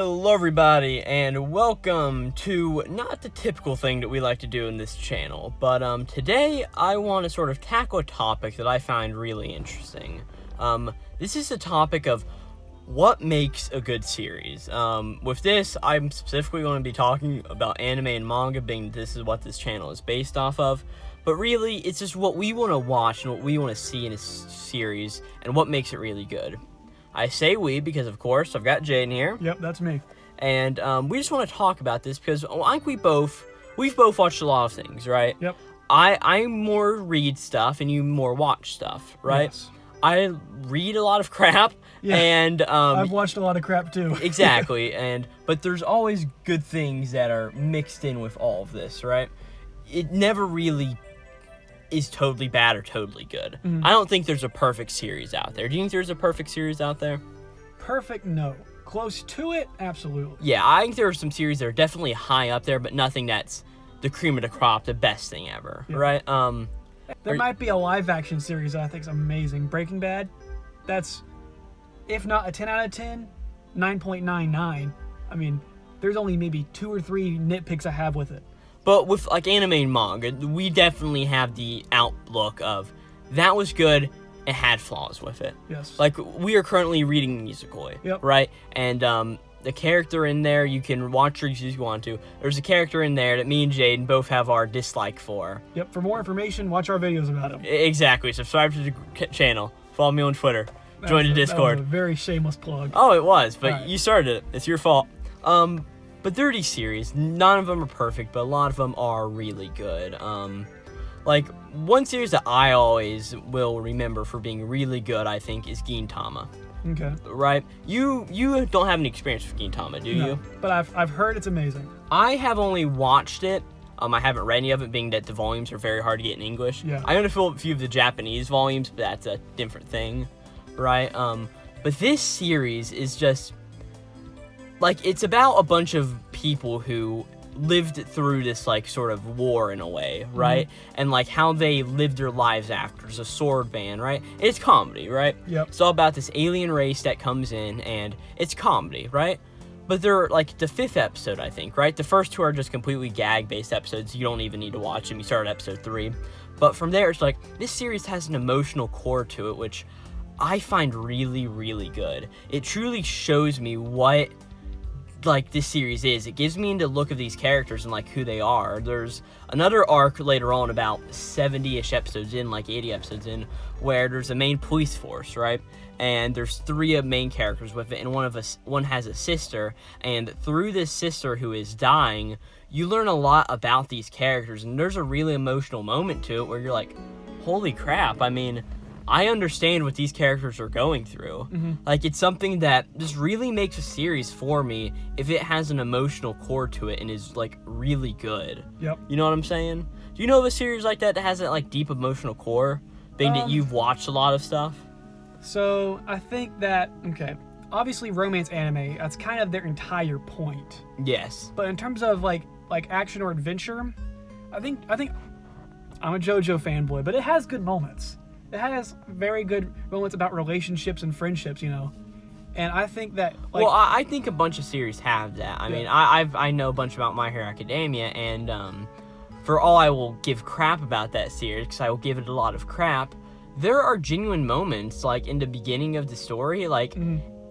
Hello everybody, and welcome to not the typical thing that we like to do in this channel, but today I want to sort of tackle a topic that I find really interesting. This is the topic of what makes a good series. With this, I'm specifically going to be talking about anime and manga, being this is what this channel is based off of, but really, it's just what we want to watch and what we want to see in a series, and what makes it really good. I say we because, of course, I've got Jaden here. Yep, that's me. And we just want to talk about this because I think we've both watched a lot of things, right? Yep. I more read stuff and you more watch stuff, right? Yes. I read a lot of crap, Yeah, and I've watched a lot of crap too. Exactly, but there's always good things that are mixed in with all of this, right? It never really is totally bad or totally good. Mm-hmm. I don't think there's a perfect series out there. Do you think there's a perfect series out there? Perfect, no. Close to it, absolutely. Yeah, I think there are some series that are definitely high up there, but nothing that's the cream of the crop, the best thing ever, Yeah. right? There might be a live-action series that I think is amazing. Breaking Bad, that's, if not a 10 out of 10, 9.99. I mean, there's only maybe 2 or 3 nitpicks I have with it. But with like anime and manga, we definitely have the outlook of that was good, it had flaws with it. Yes. Like, we are currently reading Musically, Yep. right? And the character in there, you can watch reviews if you want to. There's a character in there that me and Jaden both have our dislike for. Yep, for more information, watch our videos about him. Exactly. Subscribe to the channel. Follow me on Twitter. Join the Discord. That was a very shameless plug. Oh, it was, but Right. you started it. It's your fault. But 30 series, none of them are perfect, but a lot of them are really good. Like, one series that I always will remember for being really good, I think, is Gintama. Okay. Right? You don't have any experience with Gintama, do No, you? but I've heard it's amazing. I have only watched it. I haven't read any of it, being that the volumes are very hard to get in English. Yeah. I own a few of the Japanese volumes, but that's a different thing, right? But this series is just, like, it's about a bunch of people who lived through this, like, sort of war in a way, right? Mm-hmm. And, like, how they lived their lives after. There's a sword band, right? It's comedy, right? Yep. It's all about this alien race that comes in, and it's comedy, right? But they're, like, the 5th episode, I think, right? The first 2 are just completely gag-based episodes. You don't even need to watch them. You start at episode 3. But from there, it's like, this series has an emotional core to it, which I find really, really good. It truly shows me what, like, this series is. It gives me into look of these characters and, like, who they are. There's another arc later on, about 70-ish episodes in, like 80 episodes in, where there's a main police force, right? And there's 3 main characters with it, and one has a sister, and through this sister who is dying, you learn a lot about these characters, and there's a really emotional moment to it where you're like, holy crap, I mean, I understand what these characters are going through. Mm-hmm. Like, it's something that just really makes a series for me if it has an emotional core to it and is, like, really good. Yep. You know what I'm saying? Do you know of a series like that has that, like, deep emotional core? Being that you've watched a lot of stuff? So, I think that, okay, obviously romance anime, that's kind of their entire point. Yes. But in terms of, like action or adventure, I think I'm a JoJo fanboy, but it has good moments. It has very good moments about relationships and friendships, you know. And I think that, like, well, I think a bunch of series have that. I mean, I know a bunch about My Hero Academia, and for all I will give crap about that series, because I will give it a lot of crap, there are genuine moments, like, in the beginning of the story, like,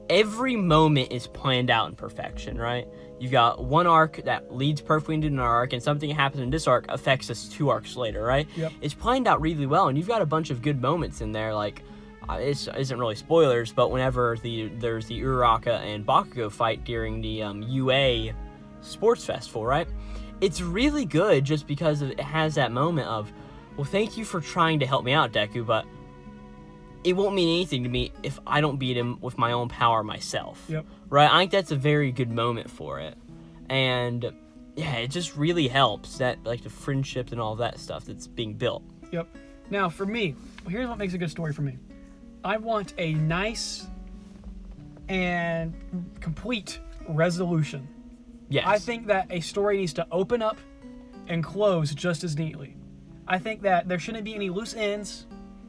every moment is planned out in perfection, right? You've got one arc that leads perfectly into another arc, and something happens in this arc affects us 2 arcs later, right? Yep. It's planned out really well, and you've got a bunch of good moments in there, like, it isn't really spoilers, but whenever there's the Uraraka and Bakugo fight during the UA Sports Festival, right? It's really good just because it has that moment of, well, thank you for trying to help me out, Deku, but it won't mean anything to me if I don't beat him with my own power myself. Yep. Right? I think that's a very good moment for it. And, yeah, it just really helps that, like, the friendships and all that stuff that's being built. Yep. Now, for me, here's what makes a good story for me. I want a nice and complete resolution. Yes. I think that a story needs to open up and close just as neatly. I think that there shouldn't be any loose ends.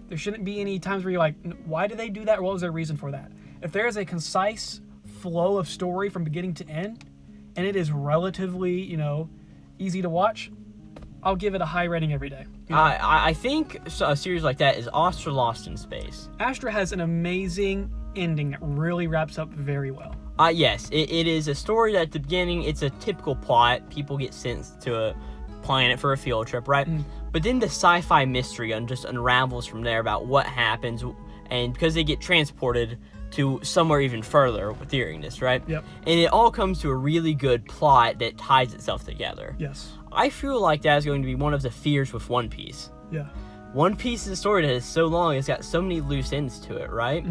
There shouldn't be any times where you're like, why did they do that? Or what was their reason for that? If there is a concise, flow of story from beginning to end, and it is relatively, easy to watch, I'll give it a high rating every day. I think a series like that is Astra Lost in Space. Astra has an amazing ending that really wraps up very well. Yes, it is a story that at the beginning, it's a typical plot. People get sent to a planet for a field trip, right? But then the sci-fi mystery just unravels from there about what happens, and because they get transported to somewhere even further during this, right? Yep. And it all comes to a really good plot that ties itself together. Yes. I feel like that is going to be one of the fears with One Piece. Yeah. One Piece is a story that is so long, it's got so many loose ends to it, right?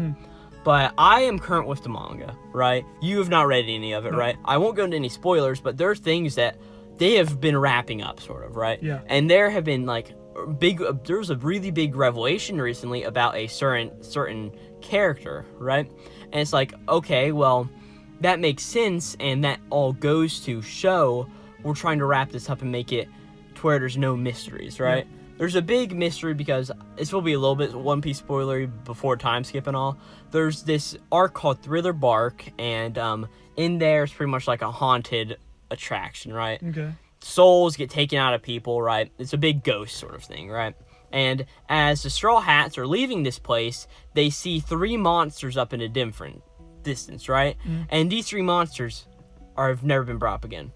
But I am current with the manga, right? You have not read any of it, right? I won't go into any spoilers, but there are things that they have been wrapping up, sort of, right? Yeah. And there have been, like, there was a really big revelation recently about a certain character, right? And it's like, okay, well, that makes sense, and that all goes to show we're trying to wrap this up and make it to where there's no mysteries, right? Yeah. There's a big mystery because this will be a little bit One Piece spoilery before time skip and all. There's this arc called Thriller Bark, and in there it's pretty much like a haunted attraction, right? Okay. Souls get taken out of people, right? It's a big ghost sort of thing, right? And as the Straw Hats are leaving this place, they see 3 monsters up in a different distance, right? And these 3 monsters have never been brought up again.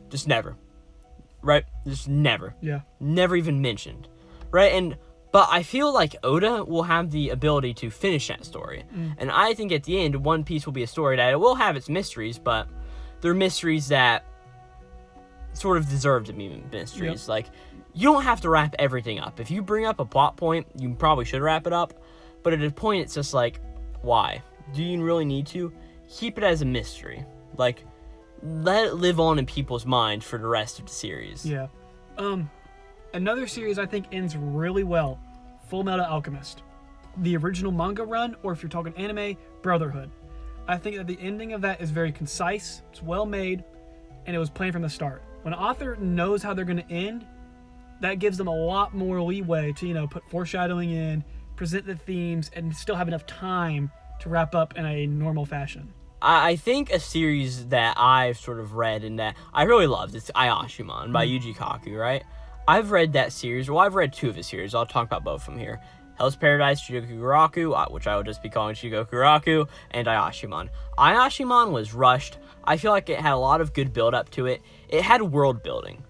Just never. Right? Just never. Yeah. Never even mentioned. Right? But I feel like Oda will have the ability to finish that story. And I think at the end, One Piece will be a story that it will have its mysteries, but they're mysteries that sort of deserve to be mysteries. Yep. Like, you don't have to wrap everything up. If you bring up a plot point, you probably should wrap it up. But at a point, it's just like, why? Do you really need to? Keep it as a mystery. Like, let it live on in people's minds for the rest of the series. Yeah. Another series I think ends really well, Full Metal Alchemist. The original manga run, or if you're talking anime, Brotherhood. I think that the ending of that is very concise, it's well made, and it was planned from the start. When an author knows how they're going to end, that gives them a lot more leeway to, put foreshadowing in, present the themes, and still have enough time to wrap up in a normal fashion. I think a series that I've sort of read and that I really loved is Ayashimon by Yuji Kaku, right? I've read that series. Well, I've read 2 of his series. I'll talk about both of them here. Hell's Paradise, Shigoku Garaku, which I would just be calling Shigoku Garaku, and Ayashimon. Ayashimon was rushed. I feel like it had a lot of good build-up to it. It had world building.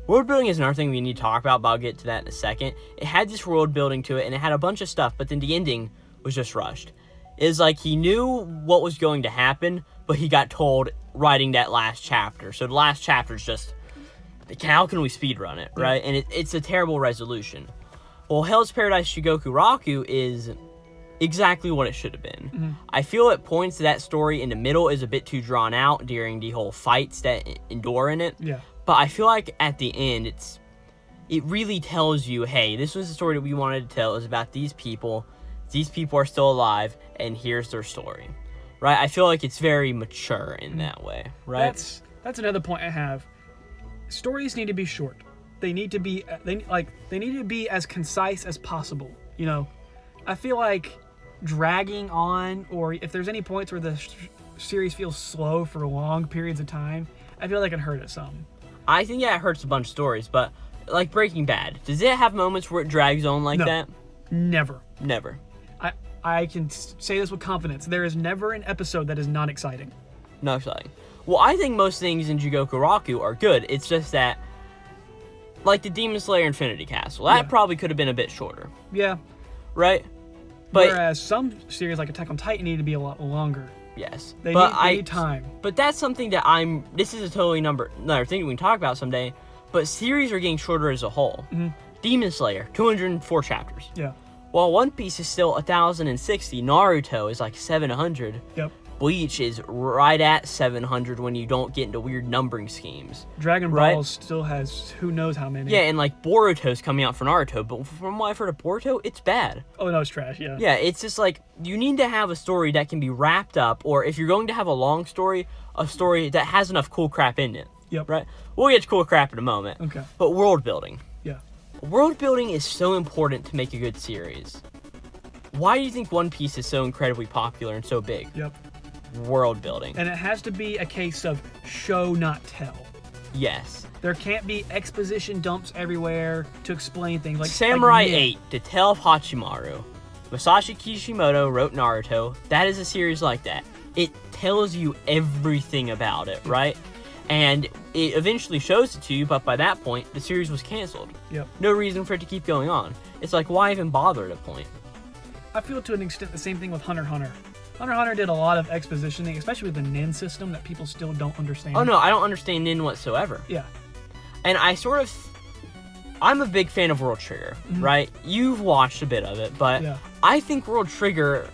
World building is another thing we need to talk about, but I'll get to that in a second. It had this world building to it, and it had a bunch of stuff, but then the ending was just rushed. It's like he knew what was going to happen, but he got told writing that last chapter. So the last chapter is just, how can we speedrun it, right? And it's a terrible resolution. Well, Hell's Paradise Shigoku Raku is exactly what it should have been. I feel at points that story in the middle is a bit too drawn out during the whole fights that endure in it. Yeah. But I feel like at the end, it really tells you, hey, this was the story that we wanted to tell. It was about these people. These people are still alive, and here's their story, right? I feel like it's very mature in that way, right? That's another point I have. Stories need to be short. They need to be as concise as possible. I feel like dragging on, or if there's any points where the series feels slow for long periods of time, I feel like it hurt it some. I think it hurts a bunch of stories, but like Breaking Bad, does it have moments where it drags on like that? Never. I can say this with confidence. There is never an episode that is not exciting. Not exciting. Well, I think most things in Jigoku Raku are good. It's just that, like the Demon Slayer Infinity Castle, that probably could have been a bit shorter. Yeah. Right? But whereas some series like Attack on Titan need to be a lot longer. Yes. They need time. But that's something that this is a totally another thing we can talk about someday, but series are getting shorter as a whole. Demon Slayer, 204 chapters. Yeah. While One Piece is still 1,060, Naruto is like 700. Yep. Bleach is right at 700 when you don't get into weird numbering schemes. Dragon Ball still has who knows how many. Yeah, and like Boruto's coming out for Naruto, but from what I've heard of Boruto, it's bad. Oh no, it's trash, yeah. Yeah, it's just like, you need to have a story that can be wrapped up, or if you're going to have a long story, a story that has enough cool crap in it. Yep. Right? We'll get to cool crap in a moment. Okay. But world building. Yeah. World building is so important to make a good series. Why do you think One Piece is so incredibly popular and so big? Yep. world building. And it has to be a case of show, not tell. Yes. There can't be exposition dumps everywhere to explain things. Like Samurai like 8, The Tale of Hachimaru. Masashi Kishimoto wrote Naruto. That is a series like that. It tells you everything about it, right? And it eventually shows it to you, but by that point, the series was canceled. Yep. No reason for it to keep going on. It's like, why even bother at a point? I feel to an extent the same thing with Hunter x Hunter. Hunter x Hunter did a lot of expositioning, especially with the nin system that people still don't understand. Oh no, I don't understand nin whatsoever. Yeah. And I'm a big fan of World Trigger, right? You've watched a bit of it, but Yeah. I think World Trigger,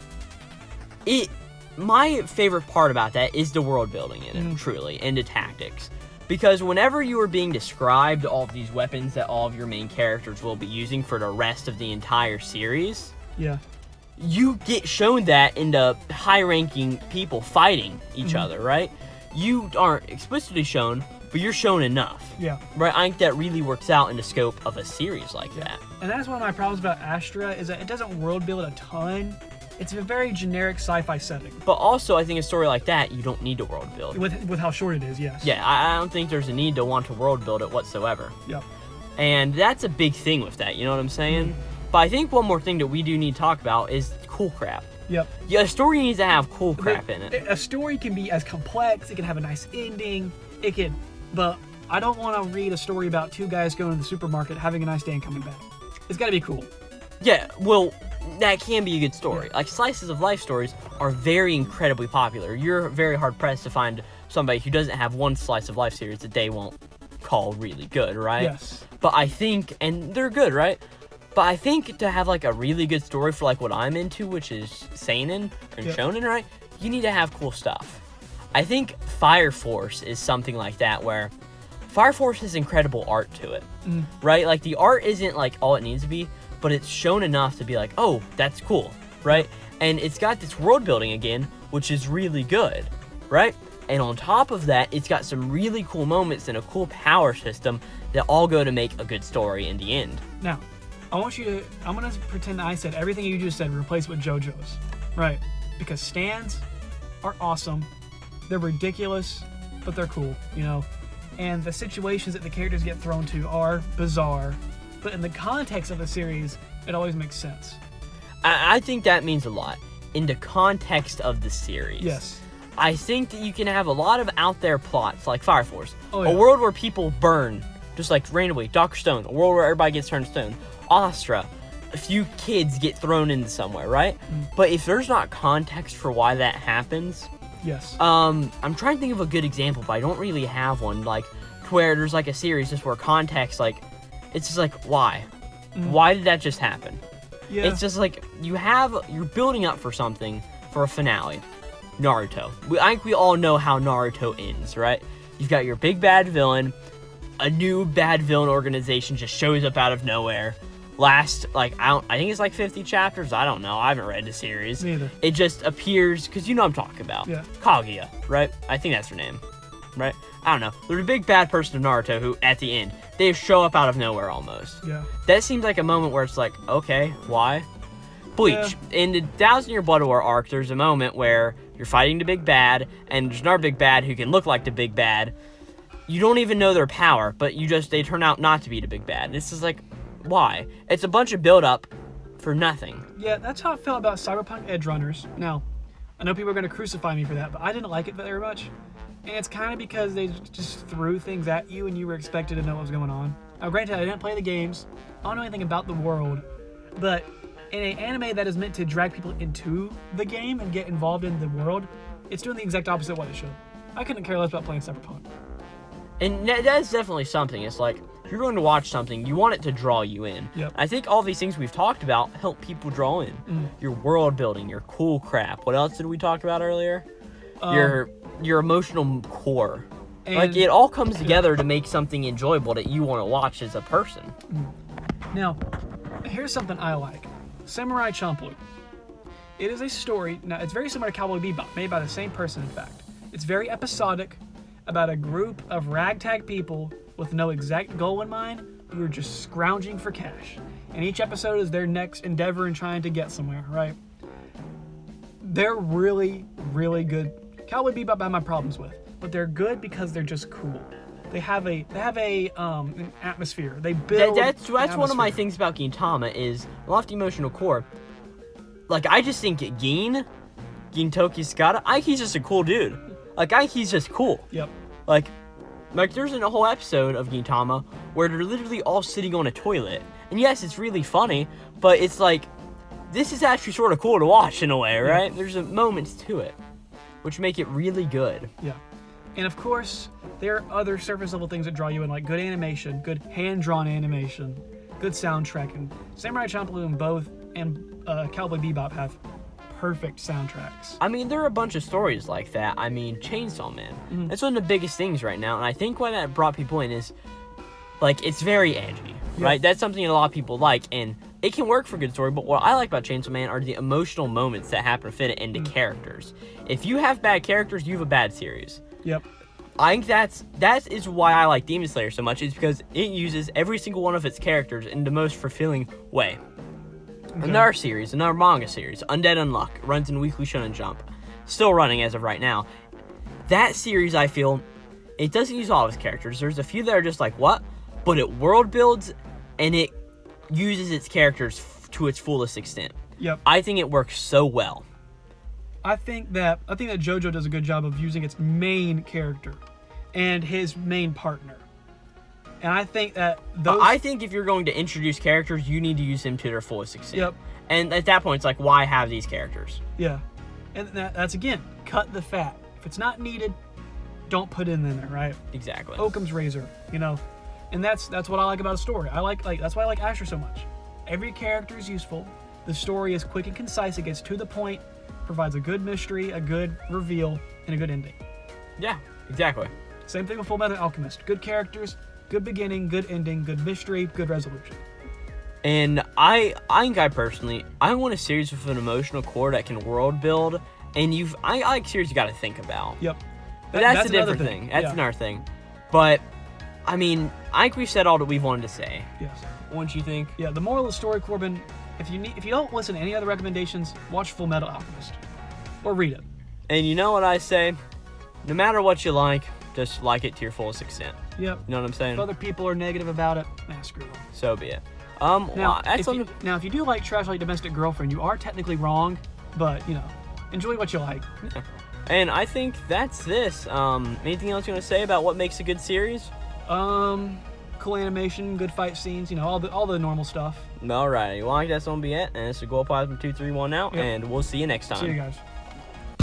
my favorite part about that is the world building in it, truly, and the tactics. Because whenever you are being described all of these weapons that all of your main characters will be using for the rest of the entire series, Yeah. you get shown that in the high-ranking people fighting each other, right? You aren't explicitly shown, but you're shown enough. Yeah. Right? I think that really works out in the scope of a series like that. And that's one of my problems about Astra is that it doesn't world build a ton. It's a very generic sci-fi setting. But also, I think a story like that, you don't need to world build. With how short it is, yes. Yeah, I don't think there's a need to want to world build it whatsoever. Yep. And that's a big thing with that, you know what I'm saying? But I think one more thing that we do need to talk about is cool crap. Yep. Yeah, a story needs to have cool crap in it. A story can be as complex, it can have a nice ending, but I don't want to read a story about two guys going to the supermarket, having a nice day and coming back. It's got to be cool. Yeah, well, that can be a good story. Like, slices of life stories are very incredibly popular. You're very hard-pressed to find somebody who doesn't have one slice of life series that they won't call really good, right? Yes. But I think, and they're good, right? But I think to have, like, a really good story for, like, what I'm into, which is seinen and shonen, right? You need to have cool stuff. I think Fire Force is something like that, where Fire Force has incredible art to it, right? Like, the art isn't, like, all it needs to be, but it's shown enough to be like, oh, that's cool, right? And it's got this world building again, which is really good, right? And on top of that, it's got some really cool moments and a cool power system that all go to make a good story in the end. Now, I'm going to pretend I said everything you just said, replace with JoJo's, right? Because stands are awesome. They're ridiculous, but they're cool, you know? And the situations that the characters get thrown to are bizarre, but in the context of the series, it always makes sense. I think that means a lot. In the context of the series. Yes. I think that you can have a lot of out there plots, like Fire Force. Oh, yeah. A world where people burn, just like randomly. Dr. Stone, a world where everybody gets turned to stone. Astra, a few kids get thrown into somewhere, right? But if there's not context for why that happens... Yes. I'm trying to think of a good example, but I don't really have one. Like, where there's like a series just where context, like, it's just like, why? Why did that just happen? Yeah. It's just like, you're building up for something for a finale. Naruto. I think we all know how Naruto ends, right? You've got your big bad villain, a new bad villain organization just shows up out of nowhere. I think it's like 50 chapters. I don't know. I haven't read the series. Neither. It just appears, because you know what I'm talking about. Yeah. Kaguya, right? I think that's her name, right? I don't know. There's a big bad person of Naruto who, at the end, they just show up out of nowhere almost. Yeah. That seems like a moment where it's like, okay, why? Bleach. Yeah. In the 1,000-Year Blood War arc, there's a moment where you're fighting the big bad, and there's another big bad who can look like the big bad. You don't even know their power, but they turn out not to be the big bad. This is like, why? It's a bunch of build-up for nothing. Yeah, that's how I felt about Cyberpunk Edgerunners. Now, I know people are going to crucify me for that, but I didn't like it very much. And it's kind of because they just threw things at you and you were expected to know what was going on. Now, granted, I didn't play the games. I don't know anything about the world. But in an anime that is meant to drag people into the game and get involved in the world, it's doing the exact opposite of what it should. I couldn't care less about playing Cyberpunk. And that's definitely something. It's like, if you're going to watch something, you want it to draw you in. Yep. I think all these things we've talked about help people draw in. Your world building, your cool crap. What else did we talk about earlier? Your emotional core. Like, it all comes together to make something enjoyable that you want to watch as a person. Now, here's something I like. Samurai Champloo. It is a story, now it's very similar to Cowboy Bebop, made by the same person in fact. It's very episodic, about a group of ragtag people with no exact goal in mind who are just scrounging for cash. And each episode is their next endeavor in trying to get somewhere, right? They're really, really good Cowboy Bebop I have my problems with, but they're good because they're just cool. They have an atmosphere. They build. That's one of my things about Gintama is Lofty Emotional Core. Like, I just think Gintoki Skata, I think he's just a cool dude. Like, I think he's just cool. Yep. Like there's a whole episode of Gintama where they're literally all sitting on a toilet. And yes, it's really funny, but it's like, this is actually sort of cool to watch in a way, right? Yeah. There's moments to it, which make it really good. Yeah. And of course, there are other surface level things that draw you in, like good animation, good hand-drawn animation, good soundtrack. And Samurai Champloo and Cowboy Bebop have perfect soundtracks. I mean, there are a bunch of stories like that. I mean, Chainsaw Man. Mm-hmm. That's one of the biggest things right now. And I think why that brought people in is, like, it's very edgy, right? That's something a lot of people like. And it can work for a good story, but what I like about Chainsaw Man are the emotional moments that happen to fit it into characters. If you have bad characters, you have a bad series. Yep. I think that is why I like Demon Slayer so much, is because it uses every single one of its characters in the most fulfilling way. Okay. Another manga series, Undead Unluck, runs in Weekly Shonen Jump. Still running as of right now. That series, I feel, it doesn't use all of its characters. There's a few that are just like, what? But it world builds, and it uses its characters to its fullest extent. Yep. I think it works so well. I think that JoJo does a good job of using its main character and his main partner. And I think that I think if you're going to introduce characters, you need to use them to their fullest extent. Yep. And at that point, it's like, why have these characters? Yeah. And that's, again, cut the fat. If it's not needed, don't put it in there, right? Exactly. Occam's razor, you know? And that's what I like about a story. That's why I like Asher so much. Every character is useful. The story is quick and concise. It gets to the point, provides a good mystery, a good reveal, and a good ending. Yeah, exactly. Same thing with Fullmetal Alchemist. Good characters, good beginning, good ending, good mystery, good resolution. And I think I want a series with an emotional core that can world build. And I like series you got to think about. Yep. But that's a different thing. That's another thing. But I mean, I think we've said all that we've wanted to say. Yes. Wouldn't you think? Yeah. The moral of the story, Corbin. If you don't listen to any other recommendations, watch Fullmetal Alchemist or read it. And you know what I say? No matter what you like, just like it to your fullest extent. Yep. You know what I'm saying? If other people are negative about it, screw them. So be it. Now, if you do like Trash Like Domestic Girlfriend, you are technically wrong, but enjoy what you like. Yeah. And I think that's this. Anything else you want to say about what makes a good series? Cool animation, good fight scenes, all the normal stuff. Alright, well, I think that's gonna be it. And this is Glowplasma231 out, and we'll see you next time. See you guys.